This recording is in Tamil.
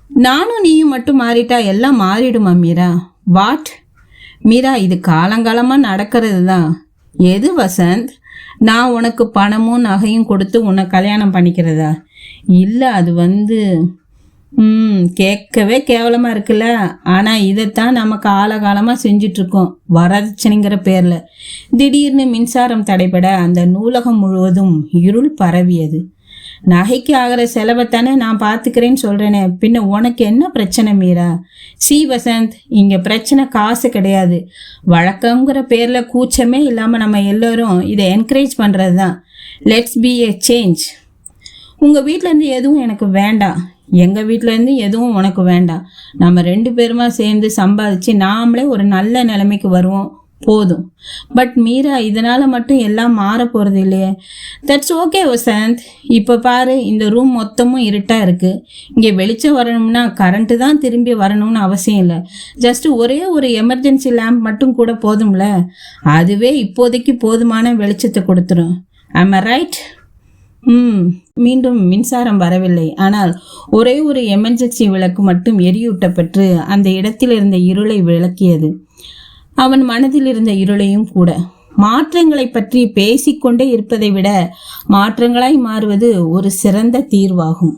நானும் நீயும் மட்டும் மாறிட்டா எல்லாம் மாறிடுமா மீரா? வாட்? மீரா, இது காலங்காலமாக நடக்கிறது தான். எது வசந்த்? நான் உனக்கு பணமும் நகையும் கொடுத்து உன்னை கல்யாணம் பண்ணிக்கிறதா? இல்லை, அது கேட்கவே கேவலமாக இருக்குல்ல. ஆனால் இதைத்தான் நம்ம காலகாலமாக செஞ்சிட்ருக்கோம் வரதட்சணைங்கிற பேரில். திடீர்னு மின்சாரம் தடைபட அந்த நூலகம் முழுவதும் இருள் பரவியது. நகைக்கு ஆகிற செலவைத்தானே நான் பார்த்துக்கிறேன்னு சொல்கிறேனே, பின்ன உனக்கு என்ன பிரச்சனை மீரா? வசந்த், இங்கே பிரச்சனை காசு கிடையாது. வழக்கங்கிற பேரில் கூச்சமே இல்லாமல் நம்ம எல்லோரும் இதை என்கரேஜ் பண்ணுறது தான். Let's be a change. உங்கள் வீட்டிலேருந்து எதுவும் எனக்கு வேண்டாம், எங்கள் வீட்டிலேருந்து எதுவும் உனக்கு வேண்டாம். நம்ம 2 பேருமா சேர்ந்து சம்பாதிச்சு நாமளே ஒரு நல்ல நிலைமைக்கு வருவோம், போதும். பட் மீரா, இதனால் மட்டும் எல்லாம் மாற போகிறது இல்லையே. That's okay Vasanth. இப்போ பாரு, இந்த ரூம் மொத்தமும் இருட்டாக இருக்குது. இங்கே வெளிச்சம் வரணும்னா கரண்ட்டு தான் திரும்பி வரணும்னு அவசியம் இல்லை. ஜஸ்ட் ஒரே ஒரு எமர்ஜென்சி லேம்ப் மட்டும் கூட போதும்ல. அதுவே இப்போதைக்கு போதுமான வெளிச்சத்தை கொடுத்துரும். ஆம் ஐ ரைட்? மீண்டும் மின்சாரம் வரவில்லை. ஆனால் ஒரே ஒரு எமர்ஜென்சி விளக்கு மட்டும் எரியூட்டப்பட்டு அந்த இடத்தில் இருந்த இருளை விளக்கியது. அவன் மனதில் இருந்த இருளையும் கூட. மாற்றங்களை பற்றி பேசிக்கொண்டே இருப்பதை விட மாற்றங்களாய் மாறுவது ஒரு சிறந்த தீர்வாகும்.